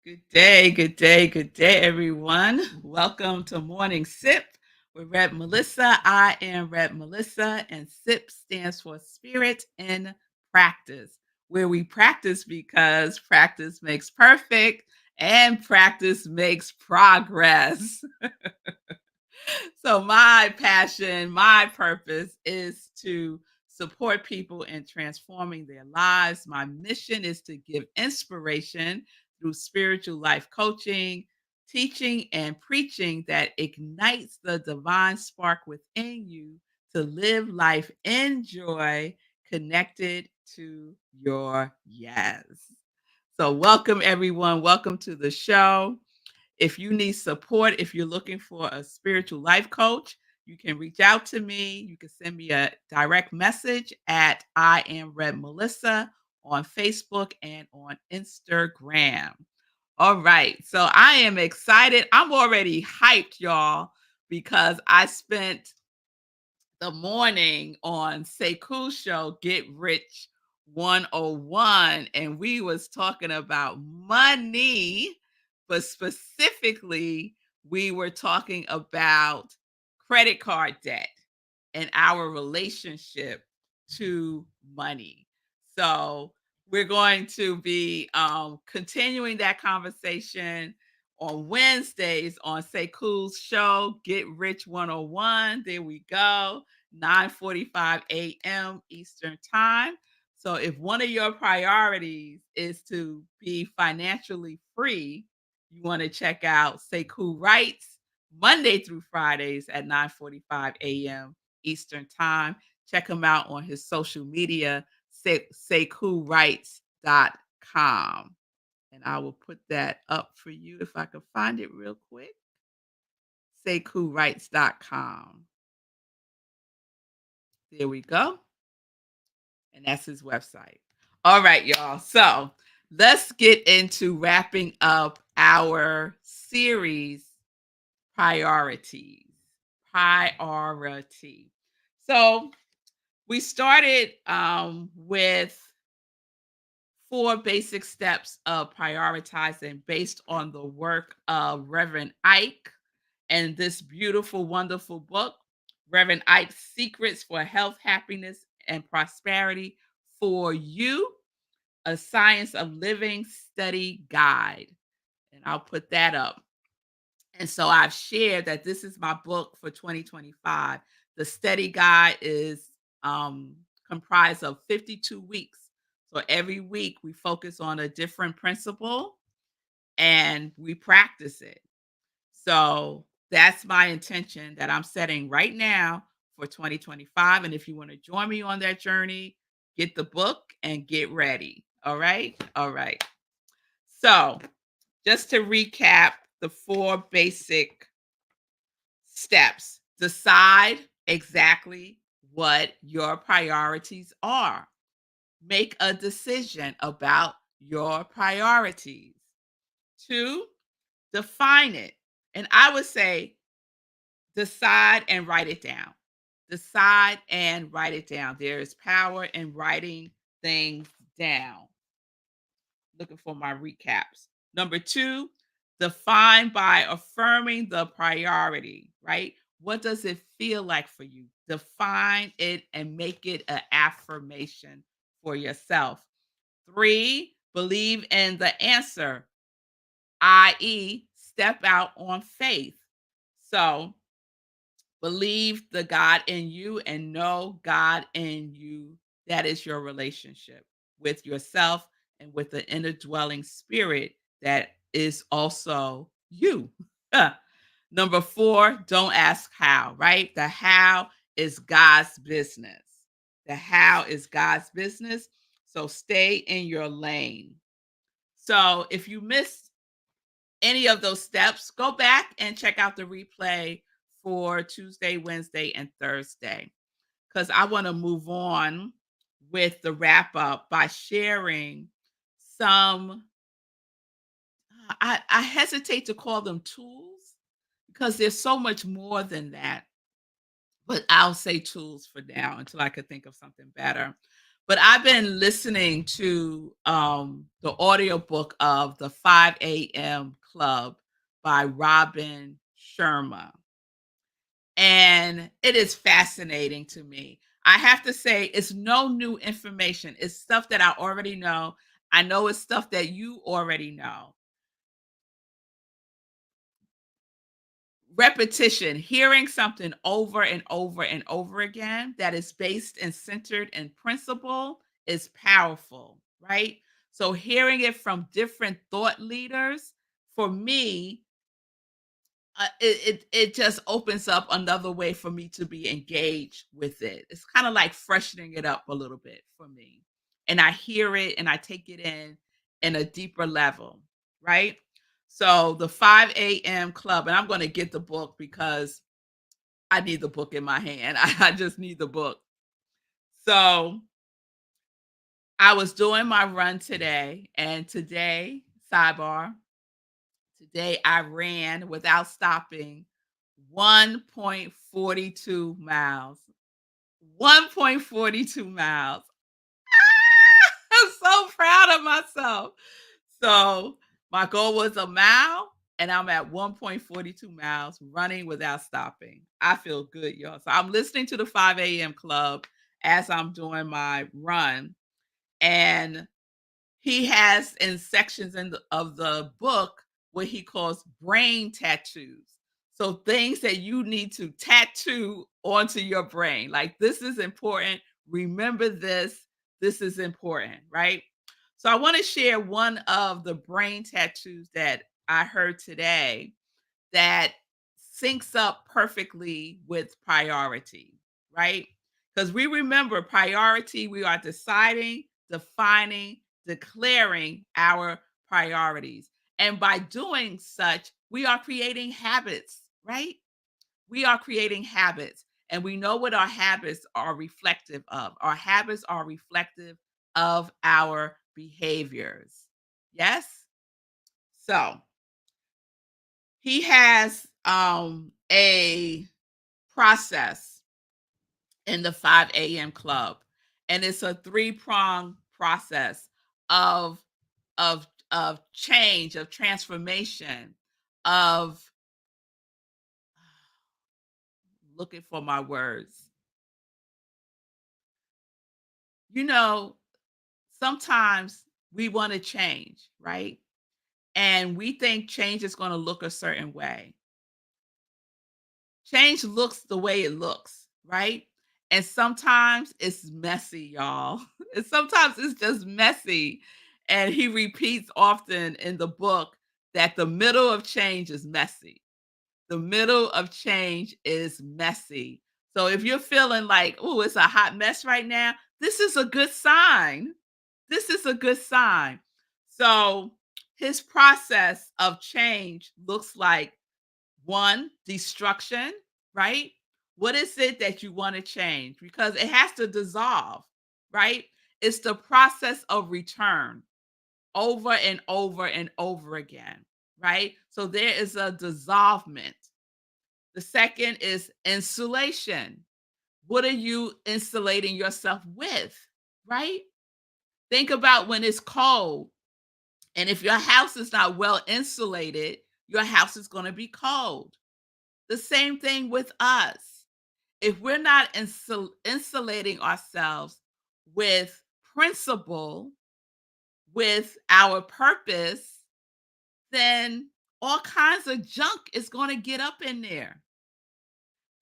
Good day, good day, good day, everyone. Welcome to Morning Sip with Rev Melissa. I am Rev Melissa, and SIP stands for Spirit in Practice, where we practice because practice makes perfect and practice makes progress. So, my passion, my purpose is to support people in transforming their lives. My mission is to give inspiration through spiritual life coaching, teaching, and preaching that ignites the divine spark within you to live life in joy, connected to your yes. So, welcome everyone. Welcome to the show. If you need support, if you're looking for a spiritual life coach, you can reach out to me. You can send me a direct message at I am Rev Melissa on Facebook and on Instagram. All right. So I am excited. I'm already hyped, y'all, because I spent the morning on Sekou's show, Get Rich 101, and we was talking about money, but specifically we were talking about credit card debt and our relationship to money. So we're going to be continuing that conversation on Wednesdays on Sekou's show, Get Rich 101. There we go, 9:45 a.m. Eastern Time. So if one of your priorities is to be financially free, you want to check out Sekou Writes Monday through Fridays at 9:45 a.m. Eastern Time. Check him out on his social media, SekouWrites.com. And I will put that up for you if I can find it real quick. SekouWrites.com. There we go. And that's his website. All right, y'all. So let's get into wrapping up our series priorities. Priority. So we started with four basic steps of prioritizing based on the work of Reverend Ike and this beautiful, wonderful book, Reverend Ike's Secrets for Health, Happiness, and Prosperity for You, a Science of Living study guide. And I'll put that up. And so I've shared that this is my book for 2025. The study guide is comprised of 52 weeks. So every week we focus on a different principle and we practice it. So that's my intention that I'm setting right now for 2025. And if you want to join me on that journey, get the book and get ready. All right. All right. So just to recap the four basic steps, decide exactly what your priorities are. Make a decision about your priorities. Two, define it. And I would say decide and write it down. Decide and write it down. There is power in writing things down. Looking for my recaps. Number two, define by affirming the priority, right? What does it feel like for you? Define it and make it an affirmation for yourself. Three, believe in the answer, i.e., step out on faith. So believe the God in you and know God in you. That is your relationship with yourself and with the inner dwelling spirit that is also you. Number four, don't ask how, right? The how is God's business. The how is God's business. So stay in your lane. So if you missed any of those steps, go back and check out the replay for Tuesday, Wednesday, and Thursday, because I want to move on with the wrap up by sharing some, I hesitate to call them tools because there's so much more than that, but I'll say tools for now until I could think of something better. But I've been listening to the audiobook of the 5 a.m. Club by Robin Sharma. And it is fascinating to me. I have to say, it's no new information. It's stuff that I already know. I know it's stuff that you already know. Repetition, hearing something over and over and over again that is based and centered in principle is powerful, right? So, hearing it from different thought leaders, for me, it just opens up another way for me to be engaged with it. It's kind of like freshening it up a little bit for me. And I hear it and I take it in a deeper level, right? So the 5 a.m. club, and I'm going to get the book because I need the book in my hand. I just need the book. So I was doing my run today, and today, sidebar, today I ran without stopping 1.42 miles. 1.42 miles. I'm so proud of myself. So my goal was a mile, and I'm at 1.42 miles running without stopping. I feel good, y'all. So I'm listening to the 5 a.m. club as I'm doing my run. And he has in sections of the book what he calls brain tattoos. So things that you need to tattoo onto your brain. Like this is important. Remember this. This is important, right? So I want to share one of the brain tattoos that I heard today that syncs up perfectly with priority, right? Because we remember priority, we are deciding, defining, declaring our priorities. And by doing such, we are creating habits, right? We are creating habits. And we know what our habits are reflective of. Our habits are reflective of our behaviors. Yes? So, he has a process in the 5 a.m. club, and it's a three-prong process of of change, of transformation, of looking for my words. You know, sometimes we want to change, right? And we think change is going to look a certain way. Change looks the way it looks, right? And sometimes it's messy, y'all. And sometimes it's just messy. And he repeats often in the book that the middle of change is messy. The middle of change is messy. So if you're feeling like, oh, it's a hot mess right now, this is a good sign. This is a good sign. So his process of change looks like one, destruction, right? What is it that you want to change? Because it has to dissolve, right? It's the process of return over and over and over again, right? So there is a dissolvement. The second is insulation. What are you insulating yourself with, right? Think about when it's cold. And if your house is not well insulated, your house is going to be cold. The same thing with us. If we're not insulating ourselves with principle, with our purpose, then all kinds of junk is going to get up in there.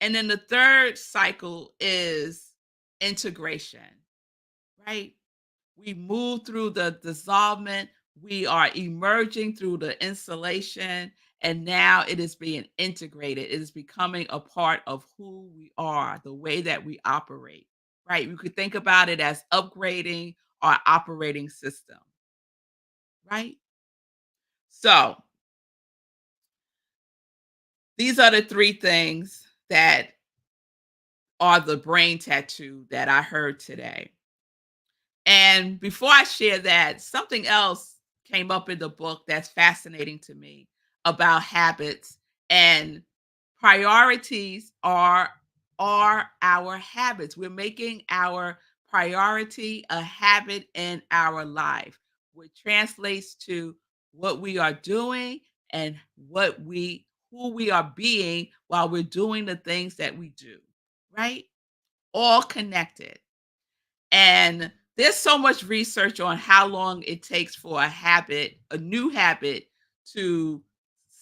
And then the third cycle is integration, right? We move through the dissolvement, we are emerging through the insulation, and now it is being integrated. It is becoming a part of who we are, the way that we operate, right? You could think about it as upgrading our operating system, right? So these are the three things that are the brain tattoo that I heard today. And before I share that, something else came up in the book that's fascinating to me about habits, and priorities are our habits. We're making our priority, a habit in our life, which translates to what we are doing and who we are being while we're doing the things that we do, right? All connected. And there's so much research on how long it takes for a new habit to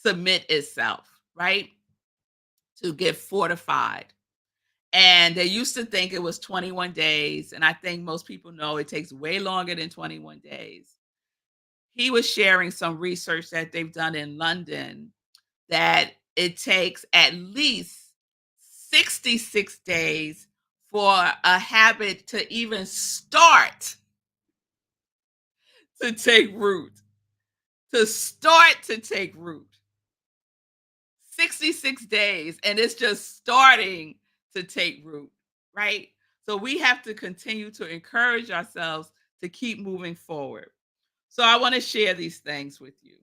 submit itself, right? To get fortified. And they used to think it was 21 days. And I think most people know it takes way longer than 21 days. He was sharing some research that they've done in London that it takes at least 66 days for a habit to even start to take root, to start to take root. 66 days, and it's just starting to take root, right? So we have to continue to encourage ourselves to keep moving forward. So I want to share these things with you.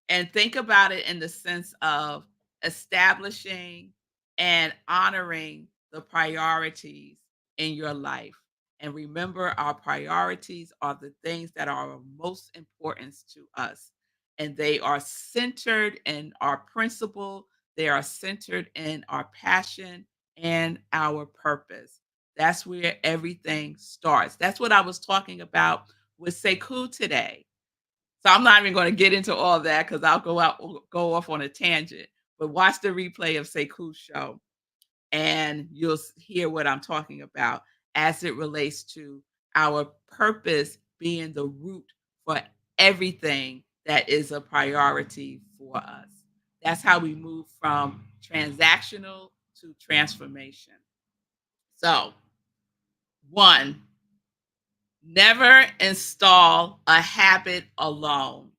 And think about it in the sense of establishing and honoring the priorities in your life. And remember, our priorities are the things that are of most importance to us. And they are centered in our principle, they are centered in our passion and our purpose. That's where everything starts. That's what I was talking about with Sekou today. So I'm not even going to get into all that because I'll go off on a tangent. But watch the replay of Sekou's show, and you'll hear what I'm talking about as it relates to our purpose being the root for everything that is a priority for us. That's how we move from transactional to transformation. So, one, never install a habit alone.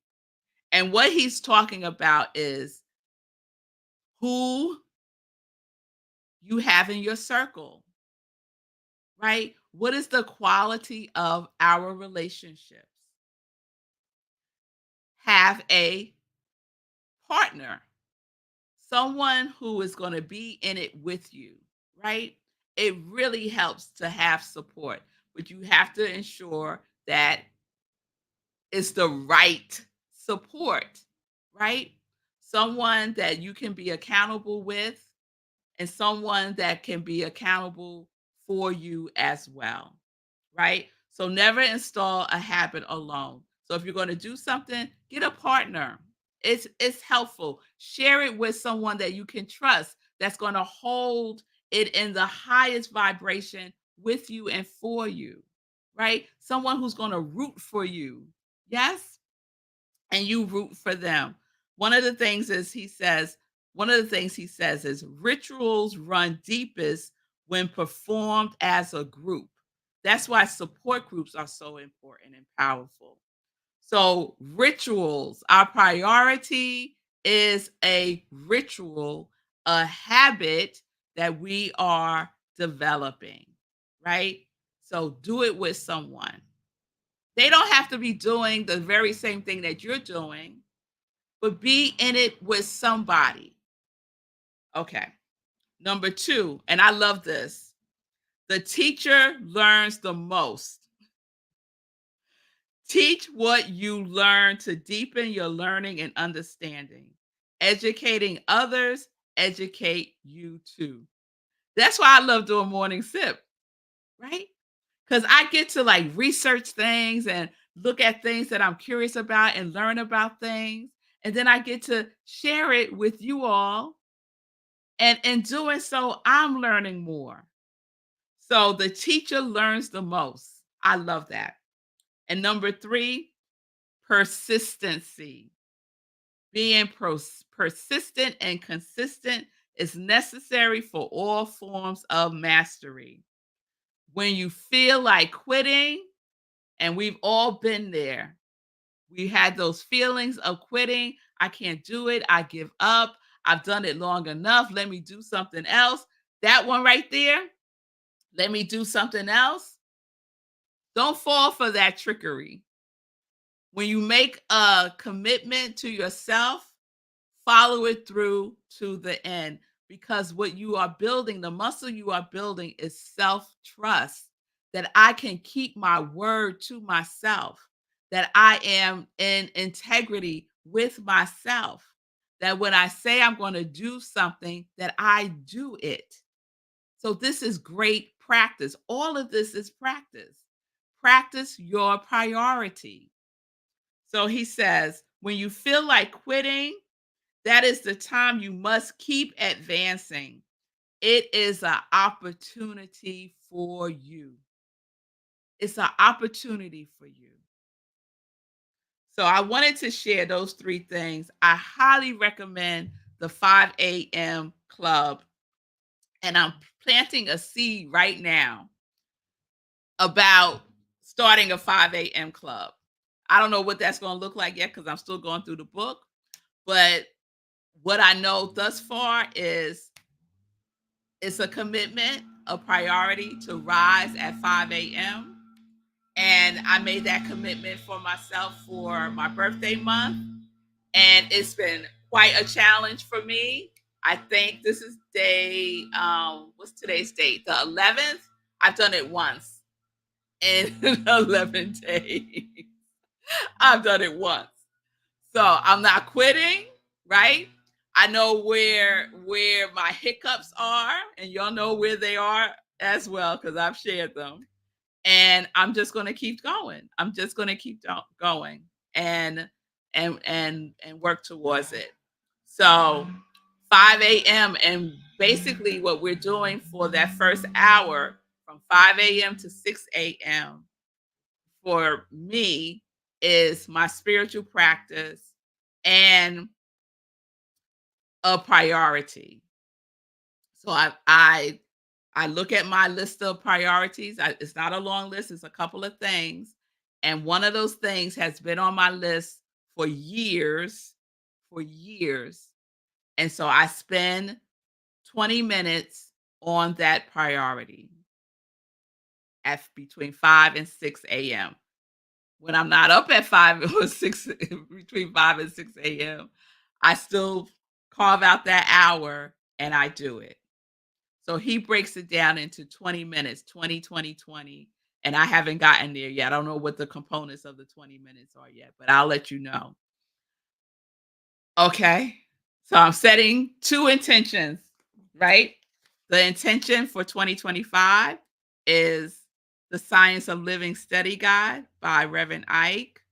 And what he's talking about is who you have in your circle, right? What is the quality of our relationships? Have a partner, someone who is going to be in it with you, right? It really helps to have support, but you have to ensure that it's the right support, right? Someone that you can be accountable with and someone that can be accountable for you as well, right? So never install a habit alone. So if you're going to do something, get a partner. It's helpful. Share it with someone that you can trust that's going to hold it in the highest vibration with you and for you, right? Someone who's going to root for you. Yes? And you root for them. One of the things is he says, one of the things he says is rituals run deepest when performed as a group. That's why support groups are so important and powerful. So, rituals, our priority is a ritual, a habit that we are developing, right? So, do it with someone. They don't have to be doing the very same thing that you're doing, but be in it with somebody. Okay. Number two, and I love this, the teacher learns the most. Teach what you learn to deepen your learning and understanding. Educating others, educate you too. That's why I love doing morning sip, right? Because I get to like research things and look at things that I'm curious about and learn about things. And then I get to share it with you all. And in doing so, I'm learning more. So the teacher learns the most. I love that. And number three, persistency. Being persistent and consistent is necessary for all forms of mastery. When you feel like quitting, and we've all been there, we had those feelings of quitting. I can't do it. I give up. I've done it long enough. Let me do something else. That one right there, let me do something else. Don't fall for that trickery. When you make a commitment to yourself, follow it through to the end because what you are building, the muscle you are building is self trust. that I can keep my word to myself, that I am in integrity with myself, that when I say I'm going to do something, that I do it. So this is great practice. All of this is practice. Practice your priority. So he says, when you feel like quitting, that is the time you must keep advancing. It is an opportunity for you. It's an opportunity for you. So I wanted to share those three things. I highly recommend the 5 a.m. club. And I'm planting a seed right now about starting a 5 a.m. club. I don't know what that's going to look like yet because I'm still going through the book. But what I know thus far is it's a commitment, a priority to rise at 5 a.m. And I made that commitment for myself for my birthday month. And it's been quite a challenge for me. I think this is day, what's today's date? The 11th. I've done it once in 11 days. I've done it once. So I'm not quitting, right? I know where my hiccups are, and y'all know where they are as well because I've shared them. And I'm just going to keep going. I'm just going to keep going and and work towards it. So 5 a.m. and basically what we're doing for that first hour from 5 a.m. to 6 a.m. for me is my spiritual practice and a priority. So I look at my list of priorities. It's not a long list, it's a couple of things. And one of those things has been on my list for years, for years. And so I spend 20 minutes on that priority at between 5 and 6 a.m. When I'm not up at 5 or 6, between 5 and 6 a.m., I still carve out that hour and I do it. So he breaks it down into 20 minutes, 20, 20, 20. And I haven't gotten there yet. I don't know what the components of the 20 minutes are yet, but I'll let you know. Okay. So I'm setting two intentions, right? The intention for 2025 is The Science of Living Study Guide by Reverend Ike.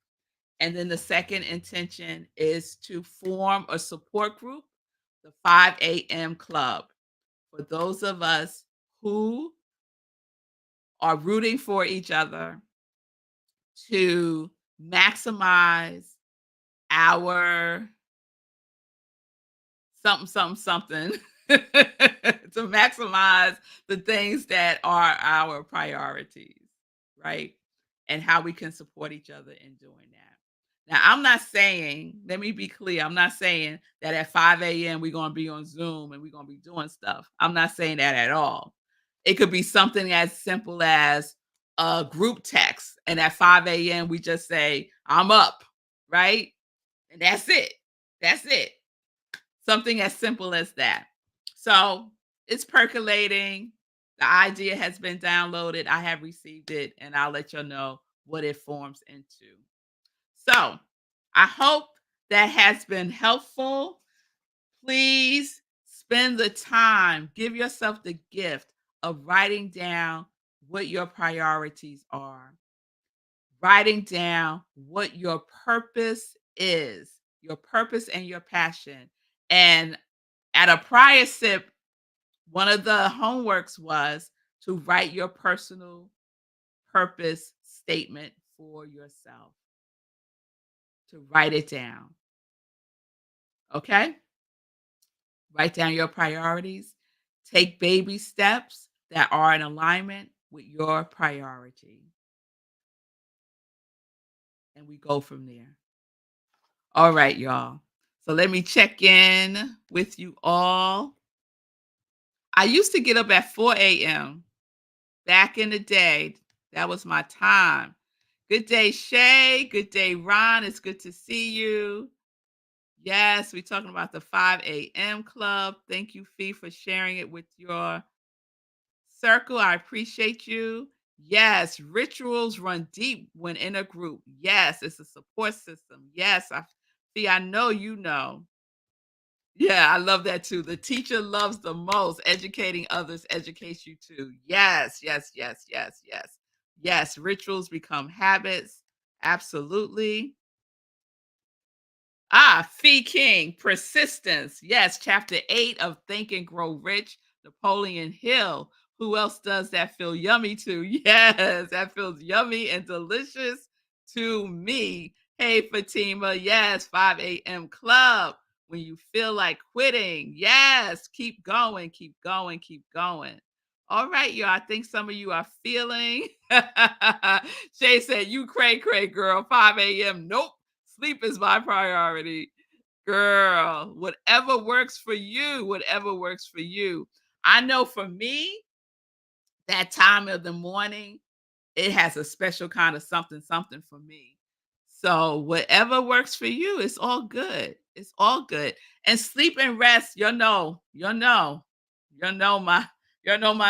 And then the second intention is to form a support group, the 5 a.m. club, for those of us who are rooting for each other to maximize our something, something, something, to maximize the things that are our priorities, right? And how we can support each other in doing that. Now, I'm not saying, let me be clear, I'm not saying that at 5 a.m. we're going to be on Zoom and we're going to be doing stuff. I'm not saying that at all. It could be something as simple as a group text. And at 5 a.m., we just say, I'm up, right? And that's it. That's it. Something as simple as that. So it's percolating. The idea has been downloaded. I have received it, and I'll let you know what it forms into. So I hope that has been helpful. Please spend the time, give yourself the gift of writing down what your priorities are, writing down what your purpose is, your purpose and your passion. And at a prior sip, one of the homeworks was to write your personal purpose statement for yourself, to write it down. Okay? Write down your priorities. Take baby steps that are in alignment with your priority. And we go from there. All right, y'all. So let me check in with you all. I used to get up at 4 a.m. back in the day. That was my time. Good day, Shay. Good day, Ron. It's good to see you. Yes, we're talking about the 5 a.m. club. Thank you, Fee, for sharing it with your circle. I appreciate you. Yes, rituals run deep when in a group. Yes, it's a support system. Yes, I see. I know you know. Yeah, I love that too. The teacher loves the most. Educating others educates you too. Yes, yes, yes, yes, yes. Yes, rituals become habits. Absolutely. Fee King, persistence. Yes, chapter 8 of Think and Grow Rich, Napoleon Hill. Who else does that feel yummy to? Yes, that feels yummy and delicious to me. Hey, Fatima. Yes, 5 a.m. club. When you feel like quitting. Yes, keep going, keep going, keep going. All right, y'all. I think some of you are feeling. Shay said, you cray, girl. 5 a.m. Nope. Sleep is my priority. Girl, whatever works for you, whatever works for you. I know for me, that time of the morning, it has a special kind of something, something for me. So whatever works for you, it's all good. It's all good. And sleep and rest, you'll know my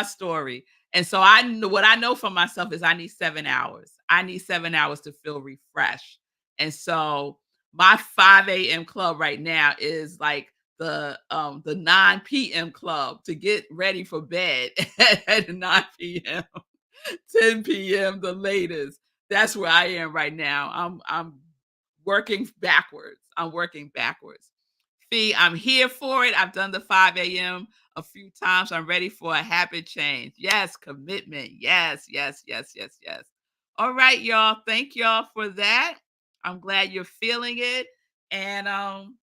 story. And so I know what I know for myself is I need 7 hours. I need 7 hours to feel refreshed. And so my 5 a.m. club right now is like the 9 p.m. club to get ready for bed at 9 p.m. 10 p.m. the latest. That's where I am right now. I'm working backwards. I'm working backwards. Fee, I'm here for it. I've done the 5 a.m. a few times. I'm ready for a habit change. Yes, commitment. Yes, yes, yes, yes, yes. All right, y'all. Thank y'all for that. I'm glad you're feeling it. And I'll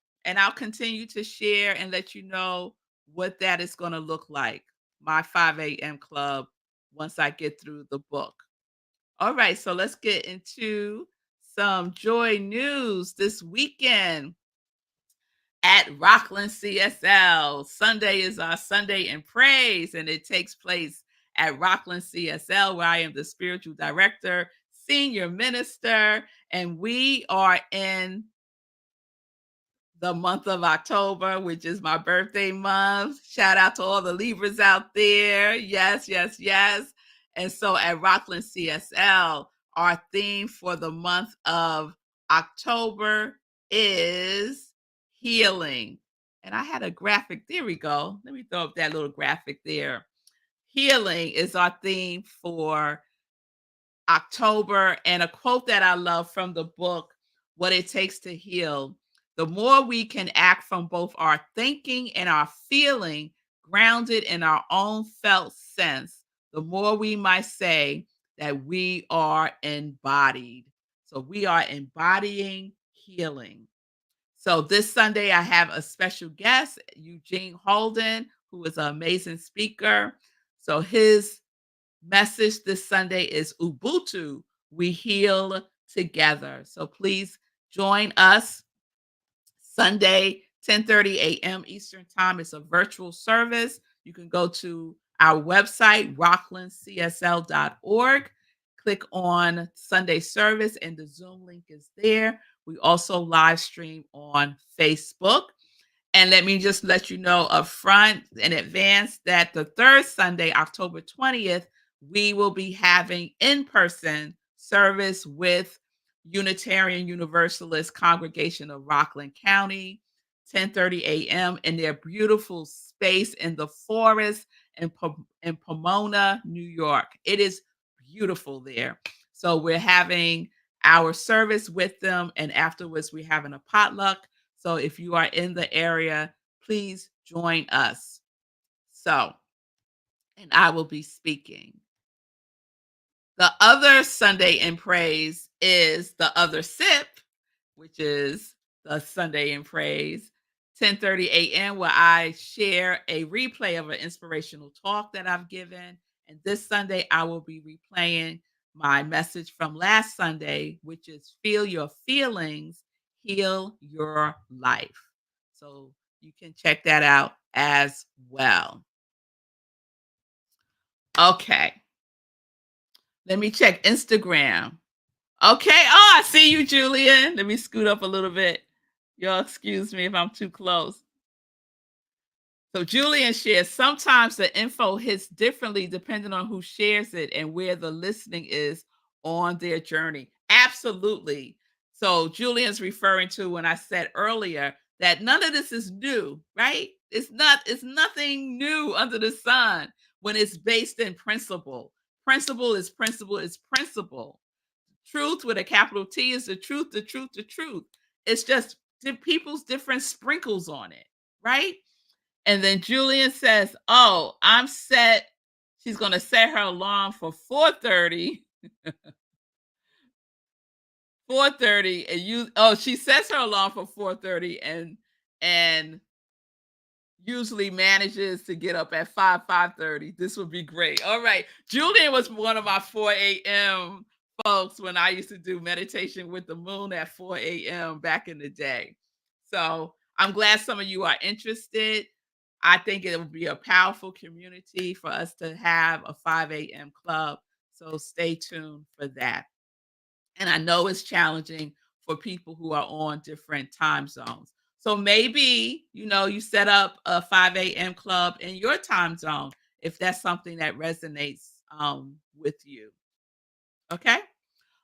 continue to share and let you know what that is going to look like. My 5 a.m. club once I get through the book. All right, so let's get into some joy news this weekend at Rockland CSL. Sunday is our Sunday in Praise, and it takes place at Rockland CSL, where I am the spiritual director, senior minister, and we are in the month of October, which is my birthday month. Shout out to all the Libras out there. Yes, yes, yes. And so at Rockland CSL, our theme for the month of October is healing. And I had a graphic. There we go. Let me throw up that little graphic there. Healing is our theme for October, and a quote that I love from the book, What It Takes to Heal. The more we can act from both our thinking and our feeling, grounded in our own felt sense, the more we might say that we are embodied. So we are embodying healing. So this Sunday, I have a special guest, Eugene Holden, who is an amazing speaker. So his message this Sunday is Ubuntu, we heal together. So please join us Sunday, 10:30 a.m. Eastern Time. It's a virtual service. You can go to our website, rocklandcsl.org. Click on Sunday service, and the Zoom link is there. We also live stream on Facebook. And let me just let you know up front in advance that the third Sunday, October 20th, we will be having in-person service with Unitarian Universalist Congregation of Rockland County, 10:30 a.m. in their beautiful space in the forest in Pomona, New York. It is beautiful there. So we're having our service with them, and afterwards we're having a potluck. So if you are in the area, please join us. So, and I will be speaking. The other Sunday in Praise is the other sip, which is the Sunday in Praise, 10:30 a.m., where I share a replay of an inspirational talk that I've given. And this Sunday, I will be replaying my message from last Sunday, which is Feel Your Feelings, Heal Your Life. So you can check that out as well. Okay, let me check Instagram. Okay. Oh, I see you, Julian. Let me scoot up a little bit. Y'all excuse me if I'm too close. So Julian shares sometimes the info hits differently depending on who shares it and where the listening is on their journey. Absolutely. So Julian's referring to when I said earlier that none of this is new, right? It's nothing new under the sun when it's based in principle. Principle is principle is principle. Truth with a capital T is the truth, the truth, the truth. It's just people's different sprinkles on it, right? And then Julian says, "Oh, I'm set." She's gonna set her alarm for 4:30, 4:30, and she sets her alarm for 4:30 and usually manages to get up at 5:30. This would be great. All right. Julian was one of my 4 a.m. folks when I used to do meditation with the moon at 4 a.m. back in the day. So I'm glad some of you are interested. I think it would be a powerful community for us to have a 5 a.m. club. So stay tuned for that. And I know it's challenging for people who are on different time zones. So maybe, you set up a 5 a.m. club in your time zone if that's something that resonates with you. Okay.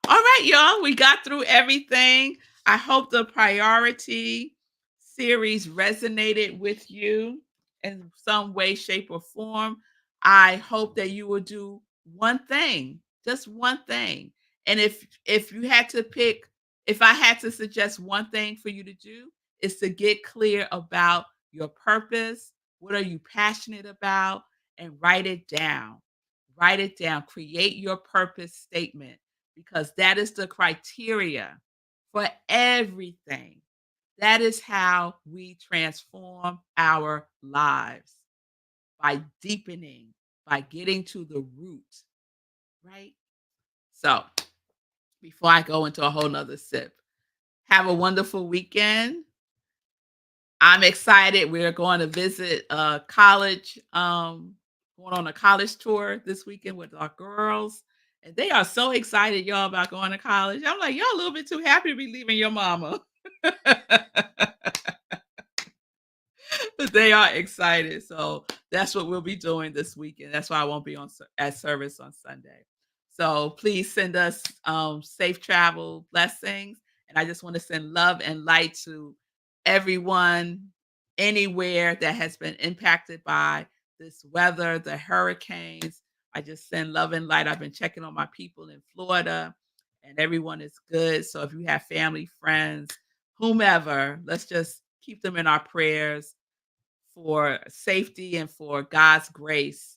All right, y'all. We got through everything. I hope the priority series resonated with you in some way, shape, or form. I hope that you will do one thing, just one thing. And if you had to pick, if I had to suggest one thing for you to do, is to get clear about your purpose. What are you passionate about? And write it down. Write it down. Create your purpose statement because that is the criteria for everything. That is how we transform our lives by deepening, by getting to the root, right? So, before I go into a whole nother sip, have a wonderful weekend. I'm excited. We're going to visit a college, going on a college tour this weekend with our girls. And they are so excited, y'all, about going to college. I'm like, y'all a little bit too happy to be leaving your mama. But they are excited. So that's what we'll be doing this weekend. That's why I won't be at service on Sunday. So please send us safe travel blessings. And I just want to send love and light to everyone anywhere that has been impacted by this weather, the hurricanes. I just send love and light. I've been checking on my people in Florida and everyone is good. So if you have family, friends, whomever, let's just keep them in our prayers for safety and for God's grace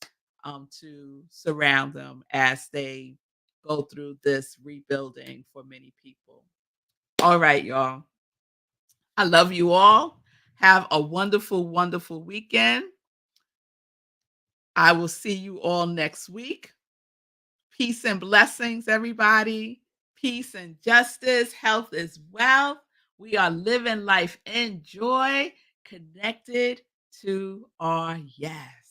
to surround them as they go through this rebuilding for many people. All right, y'all. I love you all. Have a wonderful, wonderful weekend. I will see you all next week. Peace and blessings, everybody. Peace and justice. Health is wealth. We are living life in joy, connected to our yes.